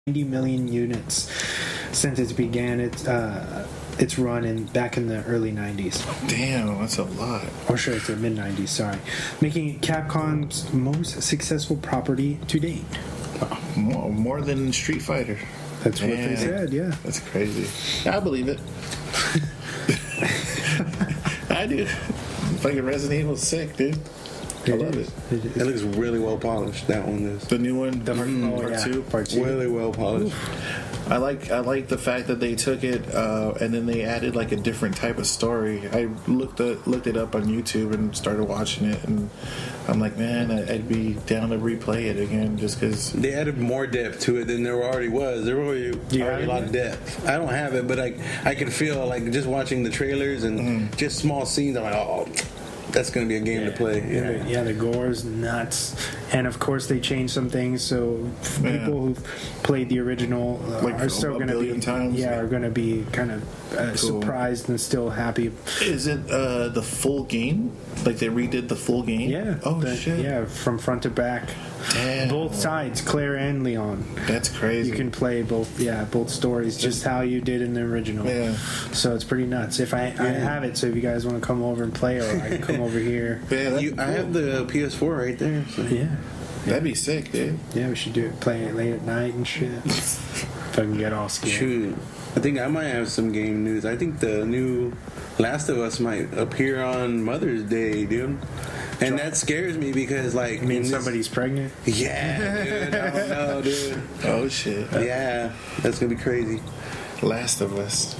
90 million units since it began its run back in the early 90s. Damn, that's a lot. Or should I say mid 90s, sorry. Making it Capcom's most successful property to date. More than Street Fighter. That's what they said, yeah. That's crazy. I believe it. I do. Fucking Resident Evil's sick, dude. I love it. It looks really well polished. That one is. The new one, part two. Really well polished. I like the fact that they took it and then they added like a different type of story. I looked it up on YouTube and started watching it, and I'm like, man, I'd be down to replay it again just because they added more depth to it than there already was. There were already a lot of depth. I don't have it, but I can feel like just watching the trailers and just small scenes. I'm like, oh, that's going to be a game to play. Yeah, the gore's nuts. And of course they changed some things, so people who've played the original are still going to be are going to be kind of surprised and still happy. Is it the full game? Like they redid the full game? Yeah. Shit. Yeah, from front to back. Damn. Both sides, Claire and Leon. That's crazy. You can play both stories just how you did in the original. Yeah. So it's pretty nuts. If I have it, so if you guys want to come over and play, or I can come over here. Yeah, I have the PS4 right there. So. Yeah. That'd be sick, dude. Yeah, we should do it. Play it late at night and shit. If I can get all scared. Shoot. I think I might have some game news. I think the new Last of Us might appear on Mother's Day, dude. And that scares me because, like... You mean somebody's pregnant? Yeah, dude. I don't know, dude. Oh, shit. Yeah, that's going to be crazy. Last of Us.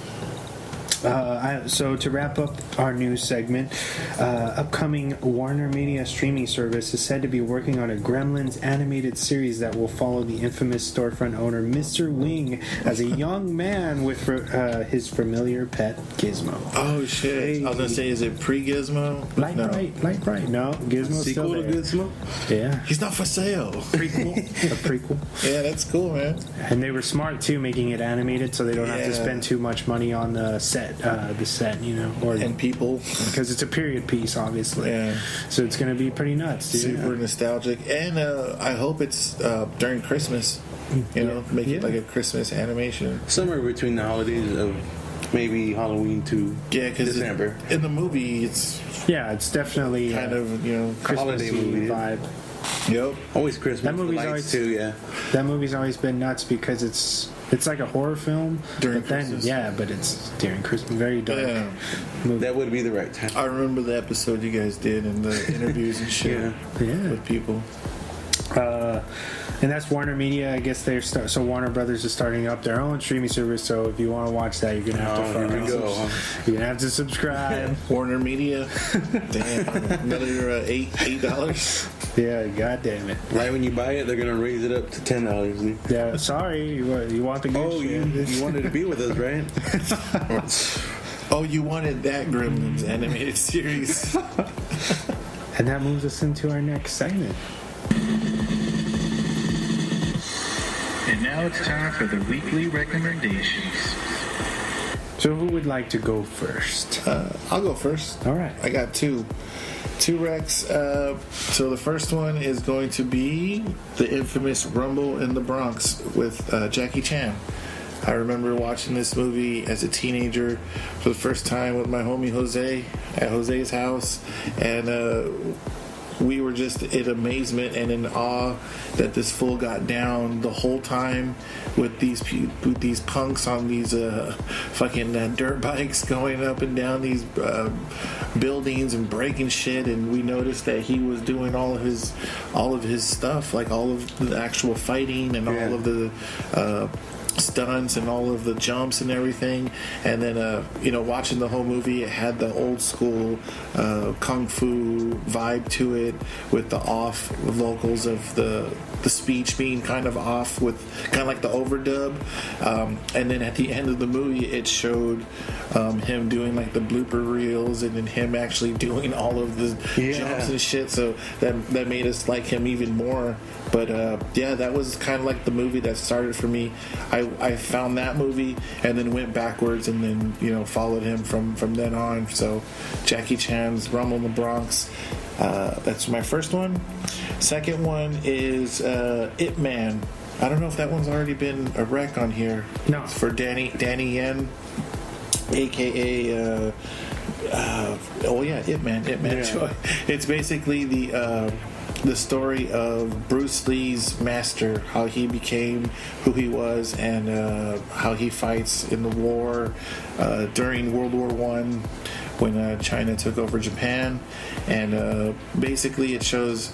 So to wrap up our news segment, upcoming Warner Media streaming service is said to be working on a Gremlins animated series that will follow the infamous storefront owner Mr. Wing as a young man with his familiar pet Gizmo. Oh shit! I was gonna say, is it pre-Gizmo? Light bright. No, Gizmo's still there. Gizmo? Yeah. He's not for sale. Prequel. A prequel. Yeah, that's cool, man. And they were smart too, making it animated, so they don't have to spend too much money on the set, and people, because it's a period piece, obviously. Yeah. So it's going to be pretty nuts, dude. Super nostalgic, and I hope it's during Christmas. Make it like a Christmas animation. Somewhere between the holidays of maybe Halloween to December. In the movie, it's definitely kind of Christmas holiday movie vibe. Yep, always Christmas. That movie's always too. Yeah, that movie's always been nuts because it's like a horror film during Christmas. But it's during Christmas, very dark. Yeah. Movie. That would be the right time. I remember the episode you guys did and the interviews and shit with people. And that's Warner Media. I guess so Warner Brothers is starting up their own streaming service. So if you want to watch that, you're gonna have you're gonna have to subscribe. Warner Media. Damn, another $8. Yeah, god damn it. Right when you buy it, they're gonna raise it up to $10. Yeah, sorry, you want the good shit. You wanted to be with us, right? Oh, you wanted that Gremlins animated series. And that moves us into our next segment. And now it's time for the weekly recommendations. So who would like to go first? I'll go first. All right. I got two recs. So the first one is going to be the infamous Rumble in the Bronx with Jackie Chan. I remember watching this movie as a teenager for the first time with my homie Jose at Jose's house, and we were just in amazement and in awe that this fool got down the whole time with these punks on these fucking dirt bikes going up and down these buildings and breaking shit. And we noticed that he was doing all of his stuff, like all of the actual fighting and all of the stunts and all of the jumps and everything. And then watching the whole movie, it had the old school kung fu vibe to it, with the off vocals of the speech being kind of off, with kind of like the overdub. And then at the end of the movie, it showed him doing like the blooper reels, and then him actually doing all of the jumps and shit. So that made us like him even more. But that was kind of like the movie that started for me. I found that movie and then went backwards, and then followed him from then on. So Jackie Chan's Rumble in the Bronx. That's my first one. Second one is Ip Man. I don't know if that one's already been a rec on here. No. It's for Danny Yen, a.k.a. Ip Man Choi. It's basically the story of Bruce Lee's master, how he became who he was, and how he fights in the war during World War I when China took over Japan. And basically it shows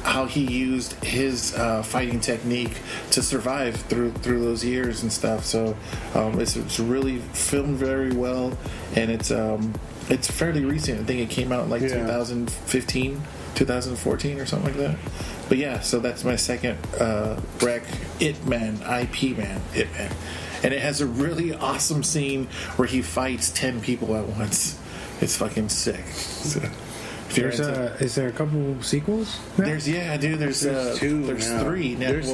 how he used his fighting technique to survive through those years and stuff. So it's really filmed very well, and it's fairly recent. I think it came out in 2015, 2014 or something like that. But yeah, so that's my second rec, Ip Man, and it has a really awesome scene where he fights 10 people at once. It's fucking sick. So, is there a couple sequels now? There's two. There's now. three now. There's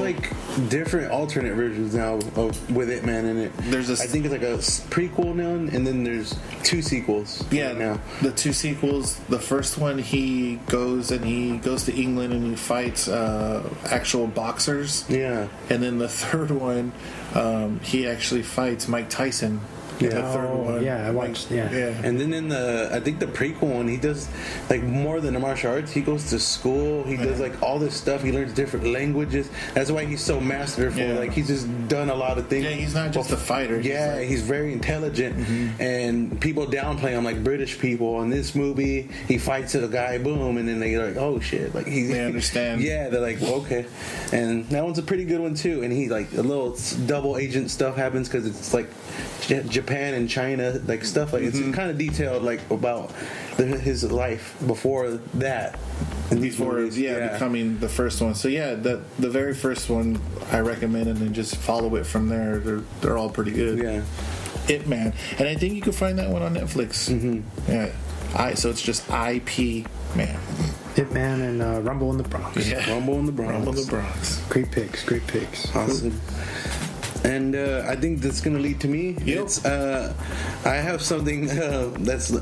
different alternate versions now with Ip Man in it. I think it's like a prequel now, and then there's two sequels. Yeah, now the two sequels. The first one, he goes to England and he fights actual boxers. Yeah, and then the third one, he actually fights Mike Tyson. The third one. Yeah, I watched. Yeah. And then in I think the prequel one, he does more than the martial arts. He goes to school. He does all this stuff. He learns different languages. That's why he's so masterful. Yeah. He's just done a lot of things. Yeah, he's not just a fighter. He's very intelligent, and people downplay him like British people. In this movie, he fights a guy, boom, and then they're like, oh shit, they understand. Yeah, they're like, okay, and that one's a pretty good one too. And he a little double agent stuff happens because it's Japan and China, stuff it's kind of detailed about his life before that, becoming the first one. So the very first one I recommend, and then just follow it from there. They're all pretty good. Yeah, Ip Man, and I think you can find that one on Netflix. Yeah, so it's just IP Man. Ip Man and Rumble in the Bronx. Yeah. Rumble in the Bronx. Great picks. Awesome. And I think that's going to lead to me. Yep. It's, I have something that's...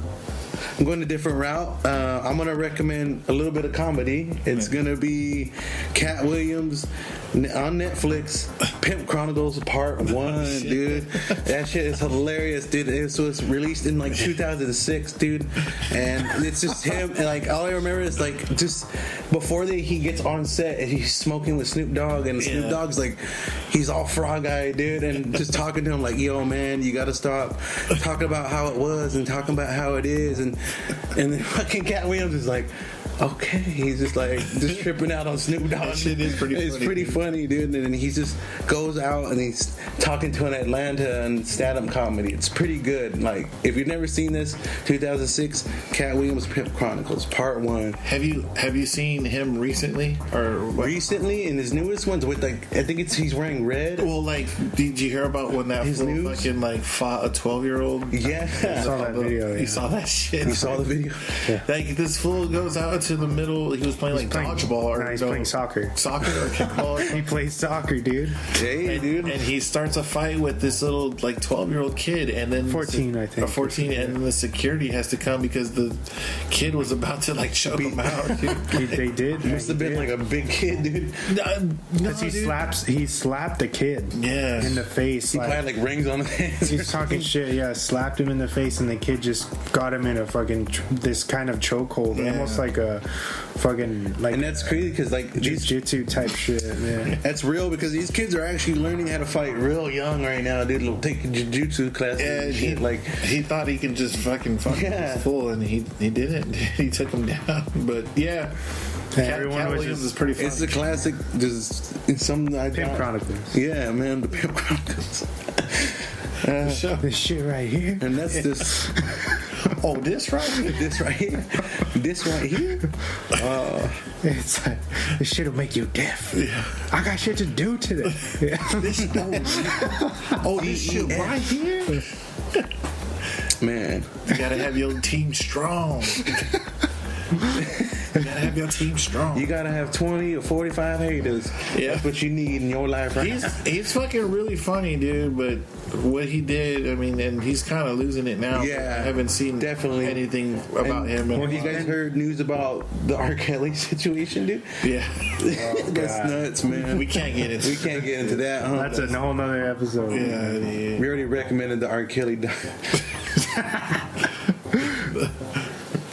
I'm going a different route. I'm going to recommend a little bit of comedy. It's going to be Cat Williams on Netflix, Pimp Chronicles Part 1, dude. That shit is hilarious, dude. It was released in 2006, dude. And it's just him. And all I remember is just before he gets on set and he's smoking with Snoop Dogg, and Snoop Dogg's he's all frog-eyed, dude, and just talking to him yo, man, you got to stop talking about how it was and talking about how it is. And then fucking Cat Williams is okay, he's just tripping out on Snoop Dogg. That shit is pretty funny. It's pretty funny, dude. And he just goes out and he's talking to an Atlanta and stand-up comedy. It's pretty good. If you've never seen this, 2006, Cat Williams Pimp Chronicles Part 1. Have you seen him recently or what? Recently in his newest ones with I think he's wearing red. Well, did you hear about when that his fool fucking fought a 12-year-old? Yeah, I saw that video. You saw that shit. You saw the video. Yeah. This fool goes out to the middle. He was playing dodgeball or he's playing soccer or kickball. He plays soccer, dude. Yeah, dude. And he starts a fight with this little 12-year-old kid, and then 14, I think. 14, and then the security has to come because the kid was about to choke him out. Dude. They did. He must have been a big kid, dude. Because he slapped the kid. Yeah. In the face. He had rings on his hands. He's talking shit. Yeah, slapped him in the face, and the kid just got him in a fucking this kind of chokehold, almost like a fucking and that's crazy because jiu-jitsu type shit. Yeah, that's real because these kids are actually learning how to fight real young right now, dude. They'll take jiu-jitsu classes. Yeah, he thought he could just fucking yeah. full, and he didn't. He took him down. But yeah. Everyone Cat was Williams is pretty funny. It's the classic. Just Pimp Chronicles. Yeah, man, the Pimp Chronicles. This shit right here, and that's this. Oh, this right here. This right here. This right here. It's this shit'll make you deaf. Yeah. I got shit to do today. This shit right here. Man, you gotta have your team strong. You gotta have your team strong. You gotta have 20 or 45 haters. Yeah. That's what you need in your life right now. He's fucking really funny, dude, but what he did, I mean, and he's kind of losing it now. Yeah, I haven't seen definitely anything about him. Have you guys heard news about the R. Kelly situation, dude? Yeah. That's nuts, man. We can't get into that, huh? That's a whole nother episode. Yeah. We already recommended the R. Kelly.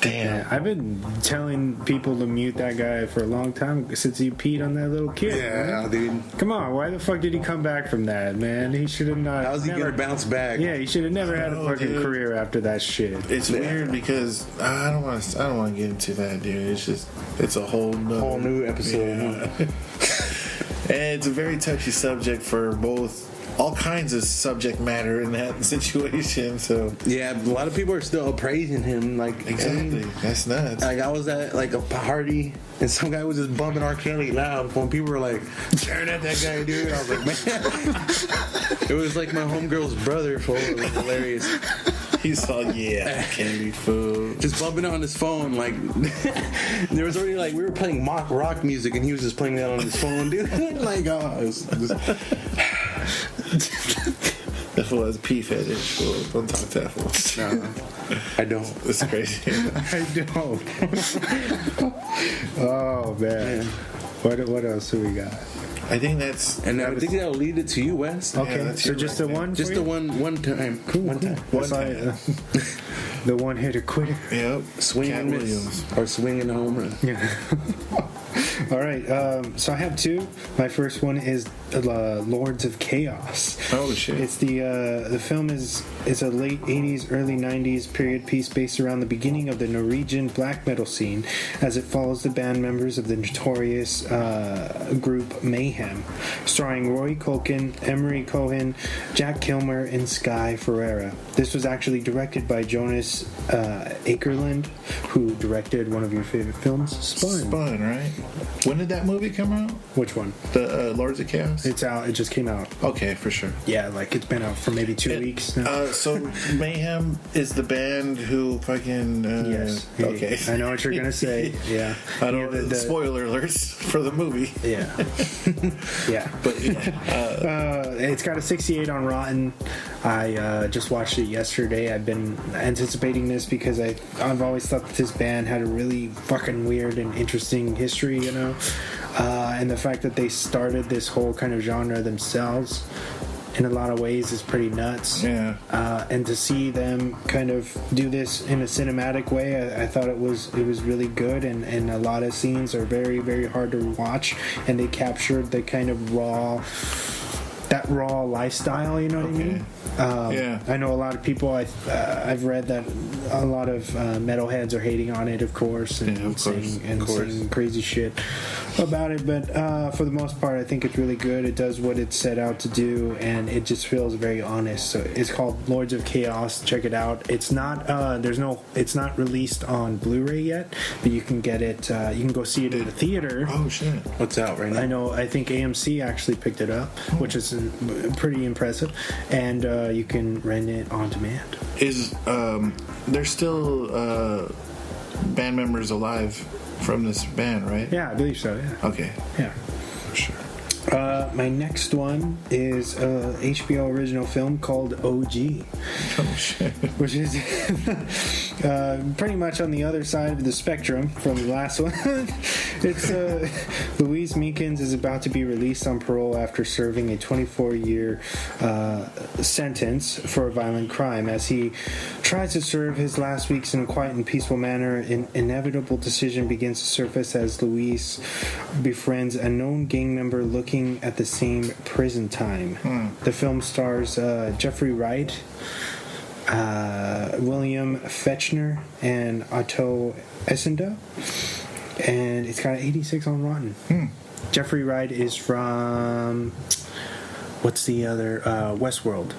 Damn. Yeah, I've been telling people to mute that guy for a long time since he peed on that little kid. Yeah, man. dude. Come on, why the fuck did he come back from that, man? He should have not. How's he gonna bounce back? Yeah, he should have never had a fucking dude. career after that shit. It's weird because I don't want to get into that, dude. It's a whole new episode. Yeah. And it's a very touchy subject for both. All kinds of subject matter in that situation. So yeah, a lot of people are still praising him. Like exactly, that's nuts. Like I was at like a party and some guy was just bumping R. Kelly loud. When people were like staring at that guy, dude, I was like, man, it was like my homegirl's brother. It was hilarious. He saw, candy food, just bumping on his phone. Like there was already like we were playing mock rock music and he was just playing that on his phone, dude. Like oh, it was just. That fool has a pee fetish. Don't talk to that fool. No, I don't. It's crazy. I don't. Oh man. What else do we got? I think that's. And I think that'll lead it to you, Wes. Okay, that's so your just the one. Just for the you? one time. Cool, One time. One That's time. the one hitter quitter. Yep. Swing Cat and miss. Williams. Or swing and a home run. Yeah. All right. So I have two. My first one is Lords of Chaos. Oh shit! It's the film is a late 80s, early 90s period piece based around the beginning of the Norwegian black metal scene, as it follows the band members of the notorious group Mayhem, starring Roy Culkin, Emery Cohen, Jack Kilmer, and Sky Ferreira. This was actually directed by Jonas Akerlund, who directed one of your favorite films, Spun, right? When did that movie come out? Which one? The Lords of Chaos. It's out. It just came out. Okay, for sure. Yeah, like it's been out for maybe 2 weeks now. So Mayhem is the band who fucking. Yes. Okay. I know what you're gonna say. Yeah. I don't. Yeah, the spoiler alerts for the movie. Yeah. Yeah. But yeah. It's got a 68 on Rotten. I just watched it yesterday. I've been anticipating this because I've always thought that this band had a really fucking weird and interesting history, you know. And the fact that they started this whole kind of genre themselves in a lot of ways is pretty nuts. Yeah. And to see them kind of do this in a cinematic way, I thought it was really good, and a lot of scenes are very, very hard to watch, and they captured the kind of raw lifestyle, you know what I mean? Yeah. I know a lot of people. I've read that a lot of metalheads are hating on it, of course, and saying crazy shit about it. But for the most part, I think it's really good. It does what it set out to do, and it just feels very honest. So it's called Lords of Chaos. Check it out. It's not it's not released on Blu-ray yet, but you can get it. You can go see it in the theater. Oh shit! What's out right now? I think AMC actually picked it up, which is pretty impressive, and you can rent it on demand. Is there's still band members alive from this band, right? Yeah, I believe so. Yeah. Okay. Yeah. For sure. My next one is a HBO original film called OG. Oh shit! Which is pretty much on the other side of the spectrum from the last one. It's Louise Meekins is about to be released on parole after serving a 24-year sentence for a violent crime. As he tries to serve his last weeks in a quiet and peaceful manner, an inevitable decision begins to surface as Louise befriends a known gang member looking at the same prison time. The film stars Jeffrey Wright, William Fechner, and Otto Essenda, and it's got an 86 on Rotten. Jeffrey Wright is from what's the other Westworld.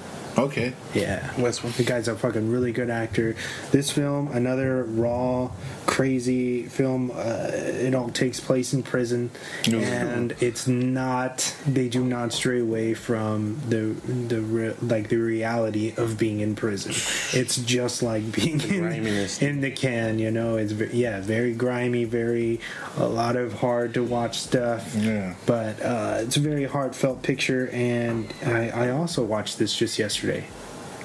Okay. Yeah. Westwood. The guy's a fucking really good actor. This film, another raw, crazy film. It all takes place in prison, and it's not. They do not stray away from the reality of being in prison. It's just like being in the can. You know, it's very grimy, a lot of hard to watch stuff. Yeah. But it's a very heartfelt picture, and I also watched this just yesterday.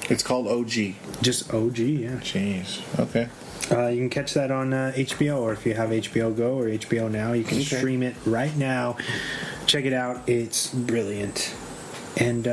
It's called OG. Just OG, yeah. Jeez. Okay. You can catch that on HBO, or if you have HBO Go or HBO Now, you can stream it right now. Check it out. It's brilliant. And,